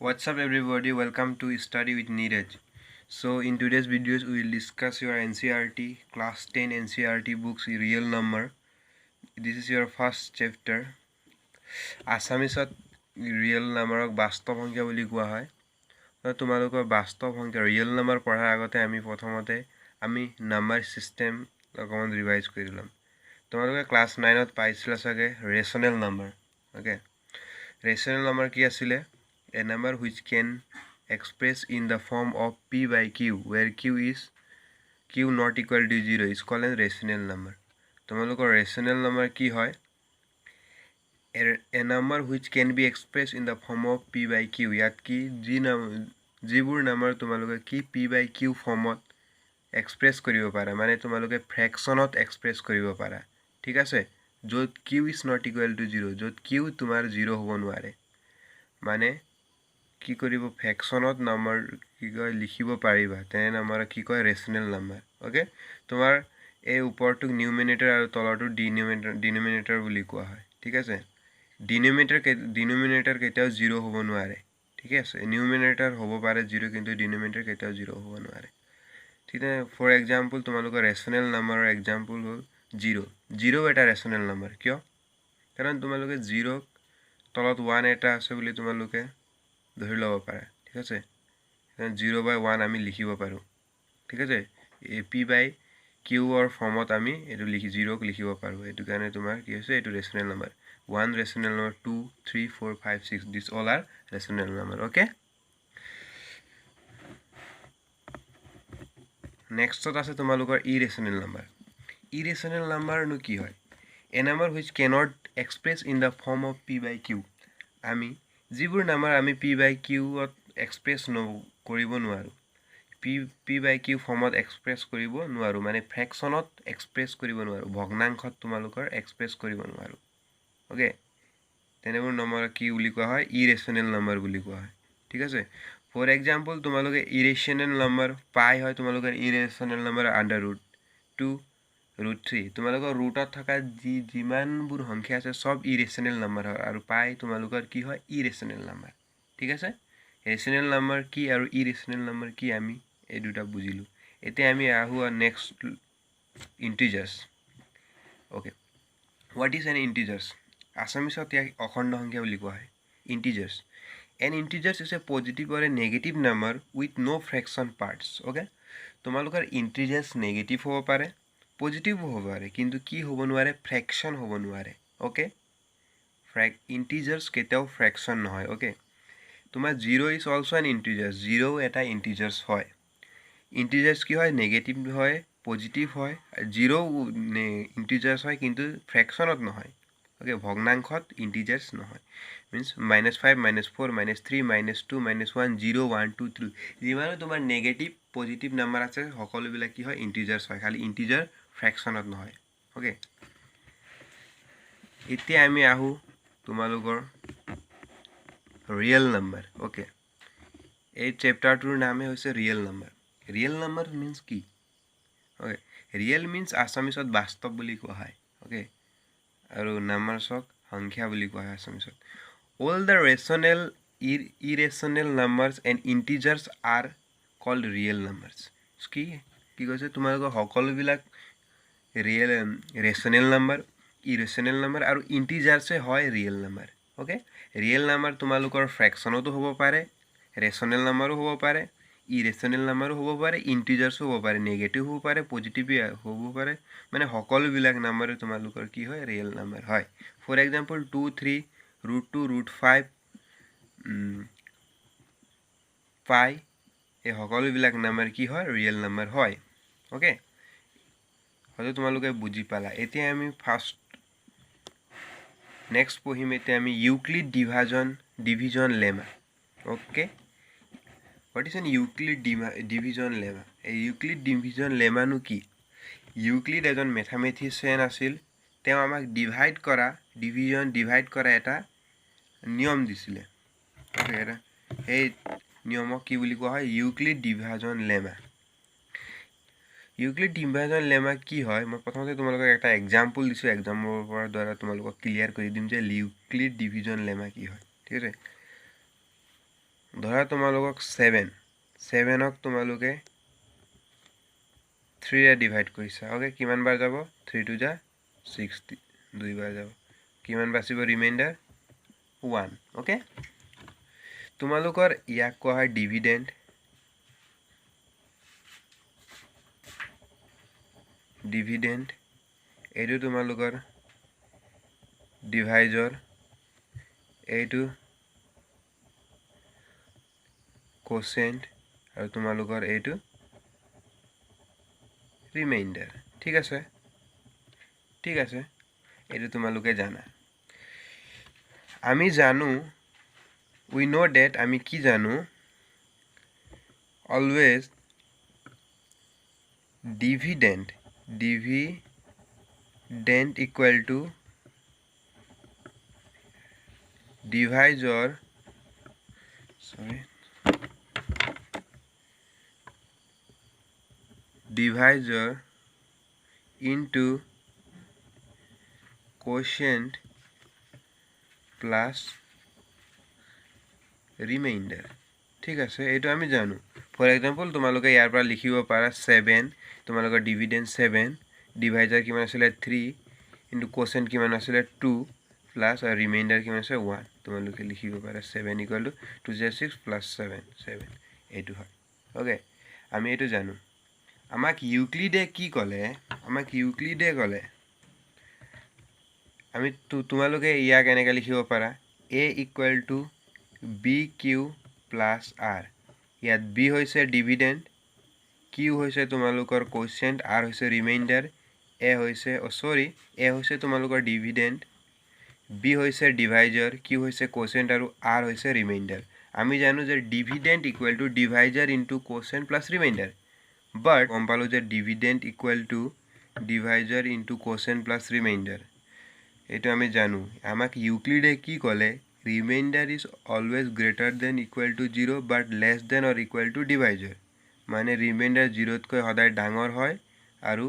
What's up everybody, welcome to Study with Neeraj. So in today's videos we will discuss your NCERT class 10 NCERT books real number. This is your first chapter. Assamese real number বাস্তৱ সংখ্যা বুলি কোৱা হয়। তোমালোকৰ বাস্তৱ সংখ্যা real number পঢ়াৰ আগতে আমি প্ৰথমতে আমি number system অকমান ৰিভাইজ কৰি লম। তোমালোকে ক্লাস 9 ত পাইছিলা চাগে rational number. Okay, rational number কি আছিল? A number which can express in the form of p by q where q not equal to 0 is called a rational number. তোমালোকৰ rational number কি হয়? A number which can be expressed in the form of p by q. ইয়াত কি যিবোৰ number তোমালোকে কি p by q ফৰ্মত express কৰিব পাৰা, মানে তোমালোকে ফ্ৰেকশনত এক্সপ্ৰেছ কৰিব পাৰা। ঠিক আছে, য'ত q is not equal to 0, য'ত q তোমাৰ 0 হ'ব নোৱাৰে, মানে কি কৰিব ফ্ৰেকশনত নম্বৰ কি কয় লিখিব পাৰিবা, তেনে নম্বৰ কি কয় ৰেশনাল নম্বৰ। ওকে, তোমাৰ এই ওপৰটো নিউমিনেটৰ আৰু তলটো ডিনোমিনেটৰ বুলি কোৱা হয়। ঠিক আছে, ডিনোমিনেটৰ কেতিয়াও 0 হ'ব নোৱাৰে। ঠিক আছে, নিউমিনেটৰ হ'ব পাৰে 0, কিন্তু ডিনোমিনেটৰ কেতিয়াও 0 হ'ব নোৱাৰে। ঠিক আছে, ফৰ এক্সাম্পল তোমালোকৰ ৰেশনাল নম্বৰৰ এক্সাম্পল হ'ল 0 এটা ৰেশনাল নম্বৰ। কিয়? কাৰণ তোমালোকে 0 তলত 1 এটা আছে বুলি তোমালোকে ধৰি ল'ব পাৰা। ঠিক আছে, 0 by 1 আমি লিখিব পাৰোঁ। ঠিক আছে, p by q ৰ ফৰ্মত আমি এইটো 0 লিখিব পাৰোঁ। এইটো কাৰণে তোমাৰ কি হৈছে, এইটো ৰেশনাল number. 1 rational number, 2, 3, 4, 5, 6, these all are rational number. Okay, next আছে তোমালোকৰ irrational number. Irrational number নো কি হয়? A number which cannot express in the form of p by q. আমি যিবোৰ নাম্বাৰ আমি p by q to express কৰিব নোৱাৰোঁ, p by q ফৰ্মত এক্সপ্ৰেছ কৰিব নোৱাৰোঁ, মানে ফ্ৰেকশনত এক্সপ্ৰেছ কৰিব নোৱাৰোঁ, ভগ্নাংশত তোমালোকৰ এক্সপ্ৰেছ কৰিব নোৱাৰোঁ। ওকে, তেনেবোৰ নম্বৰ কি বুলি কোৱা হয়? ইৰেশনাল নম্বৰ বুলি কোৱা হয়। ঠিক আছে, ফৰ এক্সাম্পল তোমালোকে ইৰেশনাল নম্বৰ পাই হয় তোমালোকৰ ইৰেশনাল নম্বৰ √2 √3। তোমালোকৰ ৰুটত থকা যিমানবোৰ সংখ্যা আছে সব ইৰেশনাল নম্বৰ হয়, আৰু পাই তোমালোকৰ কি হয়? ইৰেশনাল নম্বৰ। ঠিক আছে, ৰেশনাল নম্বৰ কি আৰু ইৰেশনাল নম্বৰ কি আমি এই দুটা বুজিলোঁ। এতিয়া আমি আহোঁ next integers. Okay, what is an integers? আছামিছত ইয়াক অখণ্ড সংখ্যা বুলি কোৱা হয়। Integers, an integers is a positive or a negative number with no' fraction parts. Okay, তোমালোকৰ ইন্টিজাৰ্ছ নেগেটিভ হ'ব পাৰে, পজিটিভ হ'ব পাৰে, কিন্তু কি হ'ব নোৱাৰে? ফ্ৰেকশ্যন হ'ব নোৱাৰে। ওকে, ইন্টিজাৰ্ছ কেতিয়াও ফ্ৰেকশ্যন নহয়। ওকে, তোমাৰ 0 ইজ অলছ' এন ইন্টিজাৰ্ছ, 0 এটা ইন্টিজাৰ্ছ হয়। ইন্টিজাৰ্ছ কি হয়? নেগেটিভ হয়, পজিটিভ হয়। 0 ইন্টিজাৰ্ছ হয়, কিন্তু ফ্ৰেকশ্যনত নহয়। ওকে, ভগ্নাংশত ইন্টিজাৰ্ছ নহয়। মিনছ -5, -4, -3, -2, -1, 0, 1, 2, 3 যিমানো তোমাৰ নেগেটিভ পজিটিভ নাম্বাৰ আছে সকলোবিলাক কি হয়? ইন্টিজাৰ্ছ হয়, খালি ইন্টিজাৰ ফ্ৰেকশ্যনত নহয়। ওকে, এতিয়া আমি আহোঁ তোমালোকৰ ৰিয়েল নাম্বাৰ। ওকে, এই চেপ্টাৰটোৰ নামে হৈছে real number. Real number means কি? ওকে, ৰিয়েল মিনছ আছামিছত বাস্তৱ বুলি কোৱা হয়। ওকে, আৰু নাম্বাৰছক সংখ্যা বুলি কোৱা হয় আছামিছত। All the rational irrational numbers and integers are called real numbers. কি কৈছে? তোমালোকৰ সকলোবিলাক ৰেচনেল নাম্বাৰ, ইৰেচনেল নাম্বাৰ আৰু ইন্টিজাৰ্ছে হয় real number. Okay, real number তোমালোকৰ ফ্ৰেকশ্যনতো হ'ব পাৰে, ৰেচনেল নাম্বাৰো হ'ব পাৰে, ইৰেচনেল নাম্বাৰো হ'ব পাৰে, ইন্টিজাৰ্ছো হ'ব পাৰে, নেগেটিভ হ'ব পাৰে, পজিটিভ হ'ব পাৰে, মানে সকলোবিলাক নাম্বাৰে তোমালোকৰ কি হয়? ৰিয়েল নাম্বাৰ হয়। ফৰ এক্সাম্পল 2, 3, √2, √5, পাই, এই সকলোবিলাক নাম্বাৰ কি হয়? ৰিয়েল নাম্বাৰ হয়। ওকে, হয়তো তোমালোকে বুজি পালা। এতিয়া আমি নেক্সট পঢ়িম। এতিয়া আমি Euclid division lemma. Okay, what is N Euclid division lemma? এই ইউক্লিড ডিভিজন লেমানো কি? ইউক্লিড এজন মেথামেটিচিয়ান আছিল। তেওঁ আমাক ডিভাইড কৰা এটা নিয়ম দিছিলে। সেই নিয়মক কি বুলি কোৱা হয়? Euclid division lemma. Euclid division lemma কি হয়? মই প্ৰথমতে তোমালোকক এটা এক্সাম্পল দিছোঁ, এক্সাম্পলৰ দ্বাৰা তোমালোকক ক্লিয়াৰ কৰি দিম যে ইউক্লিড ডিভিজন লেমা কি হয়। ঠিক আছে, ধৰা তোমালোকক 7ক তোমালোকে 3 ৰে ডিভাইড কৰিছা ওকে কিমান বাৰ যাব 3 2 যা 60 দুই বাৰ যাব কিমান বাচিব ৰিমাইন্ডাৰ 1 ওকে তোমালোকৰ ইয়াক কোৱা হয় ডিভিডেন্ড এইটো তোমালোকৰ ডিভাইজৰ এইটো কোসেন্ট আৰু তোমালোকৰ এইটো ৰিমাইন্ডাৰ ঠিক আছে এইটো তোমালোকে জানা আমি জানো we know that আমি কি জানো always dividend equal to divisor into quotient plus remainder ঠিক আছে এইটো আমি জানো ফৰ এক্সাম্পল তোমালোকে ইয়াৰ পৰা লিখিব পাৰা 7 তোমালোকৰ ডিভিডেন্ড 7 ডিভাইজাৰ কিমান আছিল 3 ইনটু কোসেন্ট কিমান আছিল 2 প্লাস আৰু ৰিমাইন্ডাৰ কিমান আছে 1 তোমালোকে লিখিব পাৰা 7 ইকুৱেল টু 2 6 প্লাস 7 এইটো হয় ওকে আমি এইটো জানো আমাক ইউক্লিডে কি ক'লে আমি তোমালোকে ইয়াক এনেকৈ লিখিব পাৰা a equal to bq plus r ইয়াত b হৈছে ডিভিডেন্ড q হৈছে তোমালোকৰ কোসেন্ট r হৈছে ৰিমাইন্ডাৰ a হৈছে তোমালোকৰ ডিভিডেন্ড b হৈছে ডিভাইজাৰ q হৈছে কোসেন্ট আৰু r হৈছে ৰিমাইন্ডাৰ আমি জানো যে dividend equal to divisor into quotient plus remainder but গম পালো যে dividend equal to divisor into quotient plus remainder এইটো আমি জানো আমাক ইউক্লিডে কি ক'লে remainder is always greater than equal to 0 but less than or equal to divisor মানে ৰিমাইন্ডাৰ 0 তকৈ সদায় ডাঙৰ হয় আৰু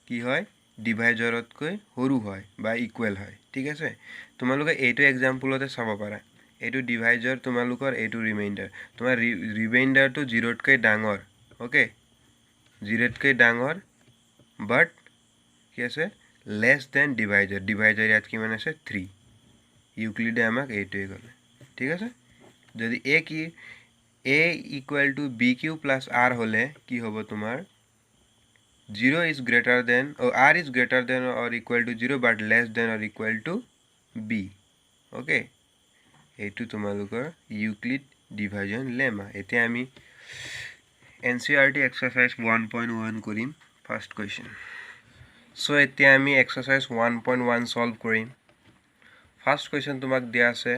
কি হয় ডিভাইজৰতকৈ সৰু হয় বা ইকুৱেল হয় ঠিক আছে তোমালোকে এইটো এক্সাম্পলতে চাব পাৰা এইটো ডিভাইজৰ তোমালোকৰ এইটো ৰিমাইন্ডাৰ তোমাৰ ৰিমাইন্ডাৰটো 0 তকৈ ডাঙৰ ওকে 0 তকৈ ডাঙৰ but কি আছে less than divisor ইয়াত কিমান আছে 3 ইউক্লিডে আমাক এইটোৱে ক'লে ঠিক আছে যদি a equal to bq plus r হলে কি হ'ব তোমাৰ 0 is greater than or r is greater than or equal to 0 but less than or equal to b okay এইটো তোমালোকৰ ইউক্লিড ডিভিজন লেমা এতিয়া আমি NCERT exercise 1.1 কৰিম first question so এতিয়া আমি exercise 1.1 solve কৰিম first question তোমাক দিয়া আছে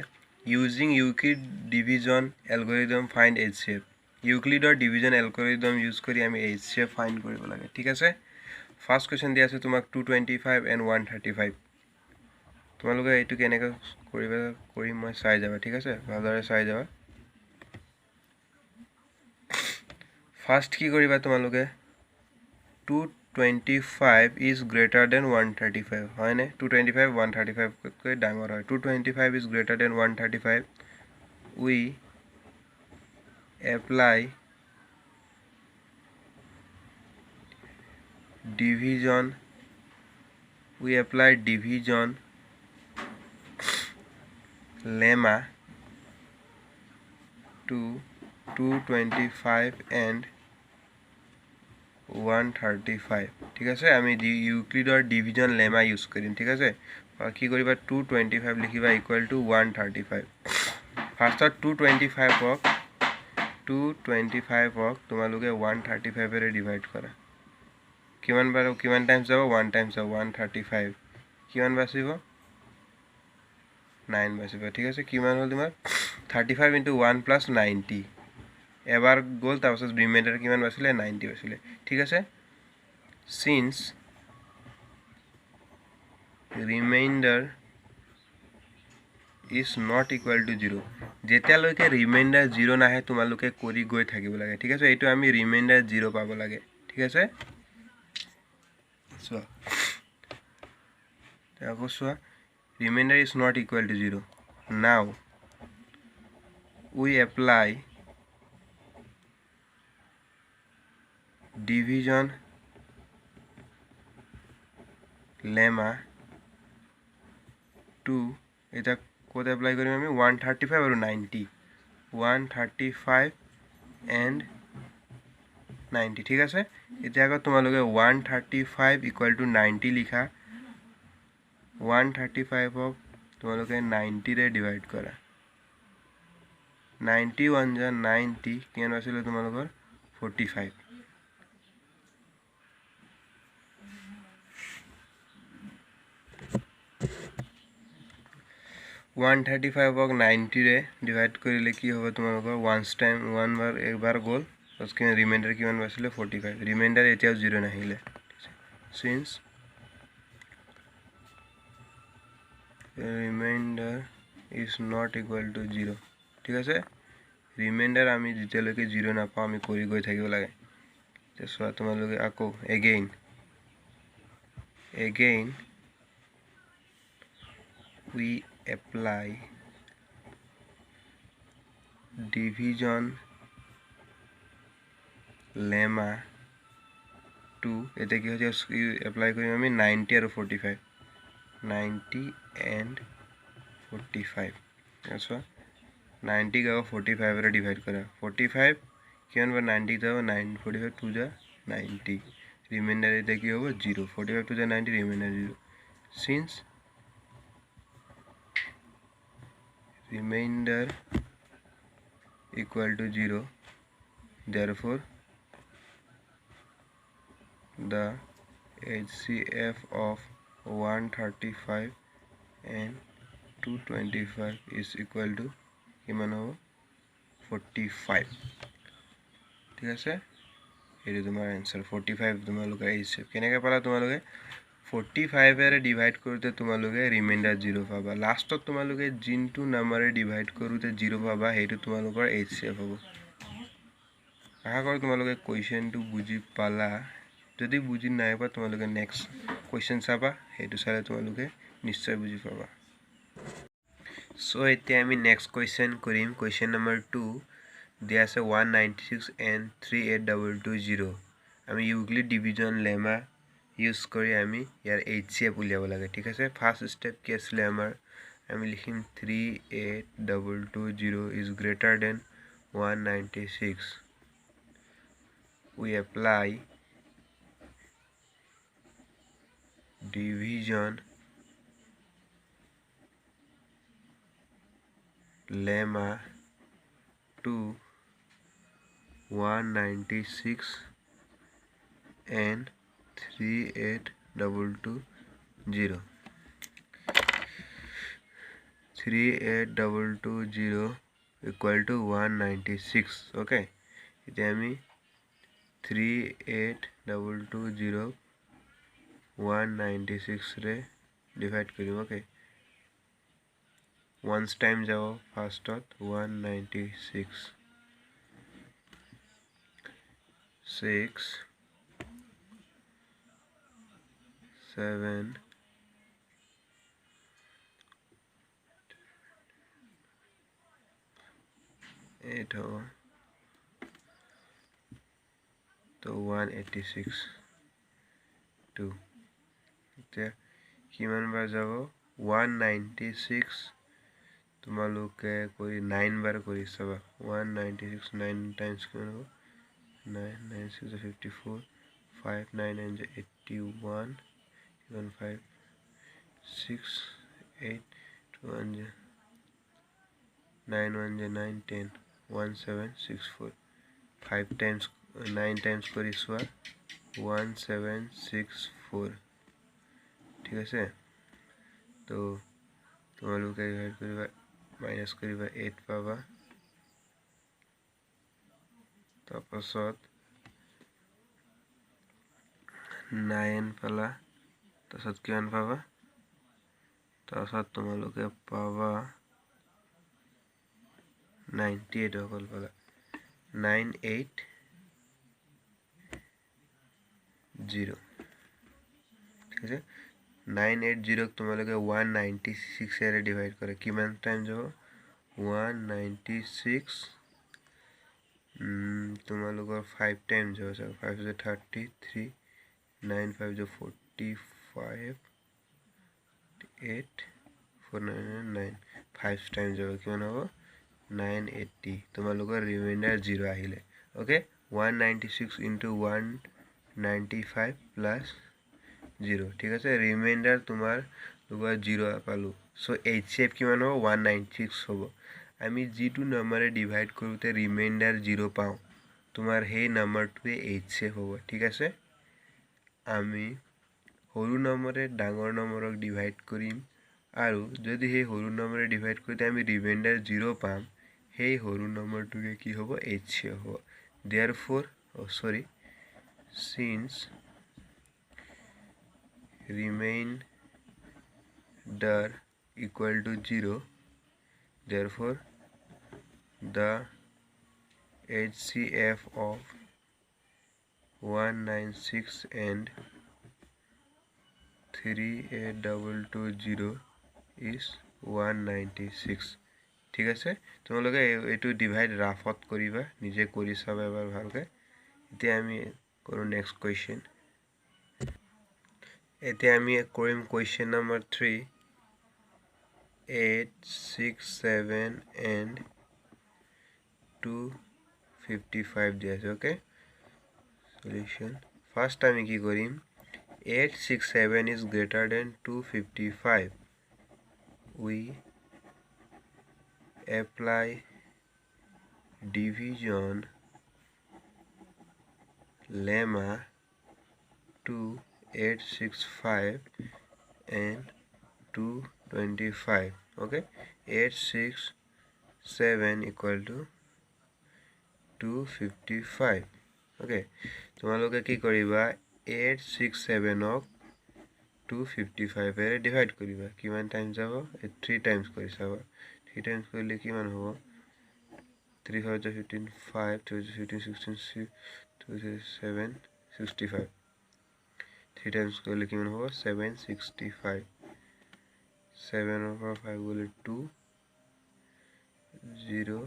using Euclid division algorithm find HCF Euclidৰ division algorithm use কৰি আমি HCF find কৰিব লাগে ঠিক আছে first question দিয়া আছে তোমাক 225 and 135 তোমালোকে এইটো কেনেকৈ কৰিম মই চাই যাবা ঠিক আছে ভালদৰে চাই যাবা first কি কৰিবা তোমালোকে 225 is greater than 135 হয় নে 225 135 কৈ ডাঙৰ হয় 225 is greater than 135 we apply division lemma to 225 and 135 ঠিক আছে আমি ইউক্লিডৰ ডিভিজন লেমা ইউজ কৰিম ঠিক আছে কি কৰিবা 225 লিখিবা ইকুৱেল টু 135 ফাৰ্ষ্টত 225 হক তোমালোকে 135 এৰে ডিভাইড কৰা কিমান টাইমছ যাব 1 টাইমছ যাব 135 কিমান বাচিব 9 বাচিব ঠিক আছে কিমান হ'ল তোমাৰ 35 into 1 plus 90 এবাৰ গ'ল তাৰপিছত ৰিমাইন্ডাৰ কিমান বাছিলে 90 বাছিলে ঠিক আছে since remainder is not equal to 0 যেতিয়ালৈকে ৰিমাইন্ডাৰ 0 নাহে তোমালোকে কৰি গৈ থাকিব লাগে ঠিক আছে এইটো আমি ৰিমাইন্ডাৰ 0 পাব লাগে ঠিক আছে চোৱা আকৌ চোৱা remainder is not equal to 0 now we apply division lemma to এটা কত এপ্লাই কৰিম আমি 135 আৰু 90 135 and 90 ঠিক আছে এতিয়া আগত তোমালোকে 135 equal to 90 লিখা 135 ক তোমালোকে 90 ৰে ডিভাইড কৰা 91 যা 90 কিমান আছিল তোমালোকৰ 45 135 ক 90 रे डिवाइड करिले की होबो तुमालोकर वन्स टाइम वन बार एक बार गोल उसके रिमाइंडर किमान बसिले 45 रिमाइंडर एतिया 0 नाहिले since remainder is not equal to 0 ठीक আছে रिमाइंडर आमी जितेलके 0 ना पाओ आमी करि गय থাকিব লাগে তে সোয়া তোমালোকে আকো again we apply division lemma to এতে কি হচ্ছে অ্যাপ্লাই করি আমি 90 আর 45 90 and 45 আচ্ছা 90 का 45 रे डिवाइड करा 45 किमान बार 90 जाओ 9 45 2 जा 90 रिमाइंडर এতে কি হবে 0 45 2 जा 90 reminder 0 since remainder equal to 0 therefore the HCF of 135 and 225 is equal to কিমান হ'ব 45 ঠিক আছে এটো তোমাৰ आंसर 45 তোমালোকে HCF কেনেকৈ পালা তোমালোকে 45 रे डिवाइड करते তোমালোকে रिमाइंडर 0 পাবা লাস্টত তোমালোকে জিনটো নাম্বাৰে ডিভাইড কৰোতে 0 পাবা হেতু তোমালোকৰ HCF হ'ব আশা কৰো তোমালোকে কোৱেশ্চনটো বুজি পালা যদি বুজি নাই পা তোমালোকে নেক্সট কোৱেশ্চন চাবা হেতু চালে তোমালোকে নিশ্চয় বুজি পাবা সো এতিয়া আমি নেক্সট কোৱেশ্চন কৰিম কোৱেশ্চন নম্বৰ 2 দিয়া আছে 196 and 38220 আমি ইউক্লিড ডিভিজন লেমা यूज करी आमी यार HCF उलियाब लागे ठीक है फर्स्ट स्टेप की आसले आमार आमी लिखिम 38220 is greater than 196 we apply division lemma to 196 and 38220 equal to 196 okay इते आमी 38220 196 रे डिवाइड करिम ओके वन्स टाइम जाओ फार्स्टत 196 6 7 8 हो तो 186 2 এতিয়া কিমান বাৰ যাব 196 তোমালোকে কৰি 9 বাৰ কৰি চাবা 196 9 টাইমছ কিমান হ'ব 9 9 6 54 5 9 9 81 5 6 8 2 1 9 1 9 10 1764 5 times 9 times करी सोआ 1764 ठीक है तो तुम्हारे का डिवाइड करिबा माइनस करिबा 8 पाबा तापाছত 9 पाला तापाছত किमान पाबा तापाছত तुम्हारे पाबा 98 होगल पाला 980 ठीक है 980 तुम्हारे 196 रे डिवाइड करे किमान टाइम जो 196 তোমালোকৰ 5 টাইমছ যাব চাগে 5 is 33 9 5 is 45 8 499 5 টাইমছ যাব কিমান হ'ব 980 তোমালোকৰ ৰিমাইণ্ডাৰ 0 আহিলে ওকে 196 into 195 plus 0 ঠিক আছে ৰিমাইণ্ডাৰ তোমাৰ লোকৰ 0 পালো সো HCF কিমান হ'ব 196 হ'ব আমি জিটো নম্বৰে ডিভাইড কৰোতে ৰিমাইণ্ডাৰ 0 পাও তোমাৰ সেই নম্বৰটোৱে HCF হ'ব ঠিক আছে আমি সৰু নম্বৰে ডাঙৰ নম্বৰক ডিভাইড কৰিম আৰু যদি সেই সৰু নম্বৰে ডিভাইড কৰোতে আমি ৰিমাইণ্ডাৰ 0 পাম সেই সৰু নম্বৰটোকে কি হ'ব HCF হ'ব therefore since remainder equal to 0 therefore the HCF of 196 and 38220 is 196 ঠিক আছে তোমালোকে এটো ডিভাইড ৰাফত কৰিবা নিজে কৰি চাবা এবাৰ ভালকে এতিয়া আমি কৰো নেক্সট কোৱেশ্চন এতিয়া আমি কৰিম কোৱেশ্চন নম্বৰ 3 8 6 7 and 255 দিয়াছে ওকে solution first আমি কি কৰিম 867 is greater than 255 we apply division lemma to 865 and 225 okay 867 equal to 255 okay তোমালোকে কি কৰিবা 867 ক 255 এৰে ডিভাইড কৰিবা কিমান টাইম যাব 3 টাইমছ কৰি চাবা 3 টাইমছ কৰিলে কিমান হ'ব 3 5 15 5 2 15 16 2 7 65 3 টাইমছ কৰিলে কিমান হ'ব 765 7 over 5 গলে 2 0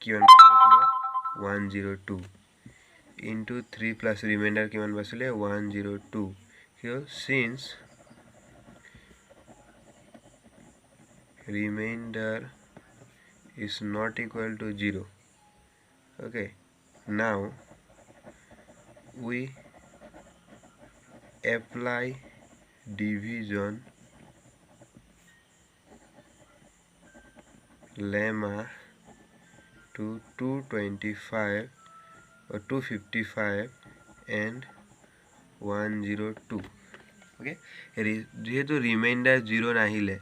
কিমান 102 into 3 plus remainder কিমান বাছিলে 102 here since remainder is not equal to 0 okay now we apply division lemma to 225 or 255 and 102 okay যেহেতু ৰিমাইণ্ডাৰ 0 নাহিলে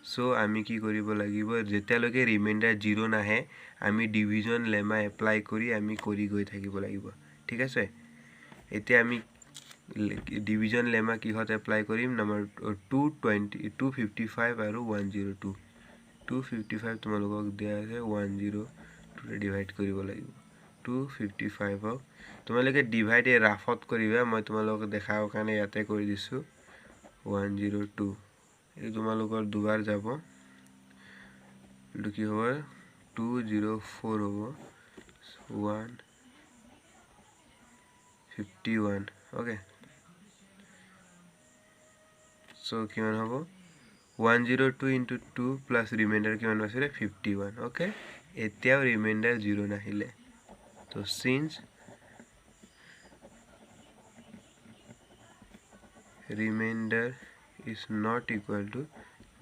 সো আমি কি কৰিব লাগিব যেতিয়ালৈকে ৰিমাইণ্ডাৰ 0 নাহে আমি ডিভিজন লেমা এপ্লাই কৰি আমি কৰি গৈ থাকিব লাগিব ঠিক আছে এতিয়া আমি ডিভিজন লেমা কিহত এপ্লাই কৰিম নম্বৰ 220 255 আৰু 102 255 তোমালোকক দিয়া আছে 102 ৰে ডিভাইড কৰিব লাগিব 255 ক তোমালোকে ডিভাইড ৰাফত কৰিবা মই তোমালোকক দেখাও কাৰণে ইয়াতে কৰি দিছো 102 এই তোমালোকৰ দুবাৰ যাব লুকি হ'ব 204 হ'ব 151 ওকে সো কিমান হ'ব 102 into 2 plus remainder কিমান আছে 51 ওকে এতিয়াও ৰিমাইণ্ডাৰ 0 নাহিলে তো since remainder is not equal to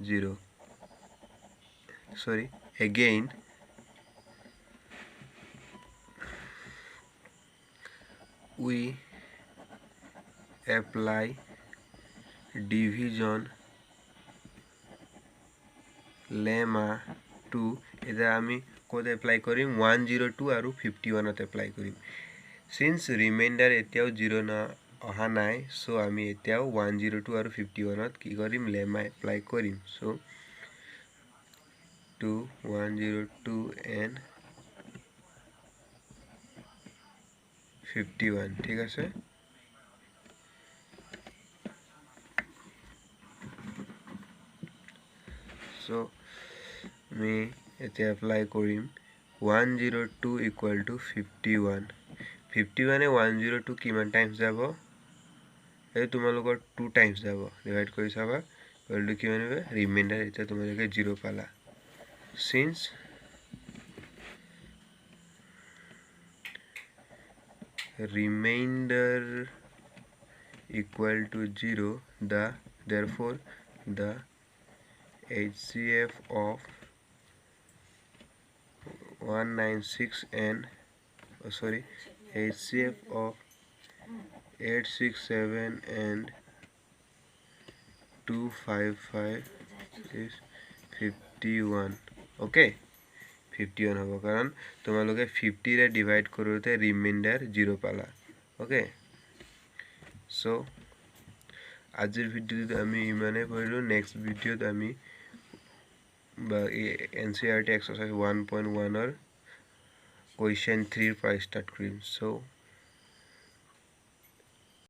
0 sorry again we apply division lemma to এটা আমি কোড এপ্লাই কৰিম 102 আৰু 51 ত এপ্লাই কৰিম since remainder এতিয়াও 0 না অহা নাই সো আমি এতিয়াও 102 আৰু 51 ত কি কৰিম লেমা এপ্লাই কৰিম সো 102 and 51 ঠিক আছে সো আমি এতিয়া এপ্লাই কৰিম 102 ইকুৱেল টু 51 51 102 কিমান টাইমছ যাব এই তোমালোকৰ 2 টাইমছ যাব ডিভাইড কৰি চাবা ইকুৱেল টু কিমান হবে ৰিমাইন্ডাৰ এটা তোমালোকে 0 পালা since remainder equal to 0 therefore the HCF of 196 and HCF of 867 and 255 is 51 okay 51 होगा कारण तुम्हालोगे 50 रे डिवाइड करोते रिमाइंडर 0 पाला ओके सो आजिर भिडिओत आमी इमाने पढिलो नेक्स्ट भिडिओत आमी एनसीईआरटी एक्सरसाइज 1.1 और क्वेश्चन 3 पर स्टार्ट करिम सो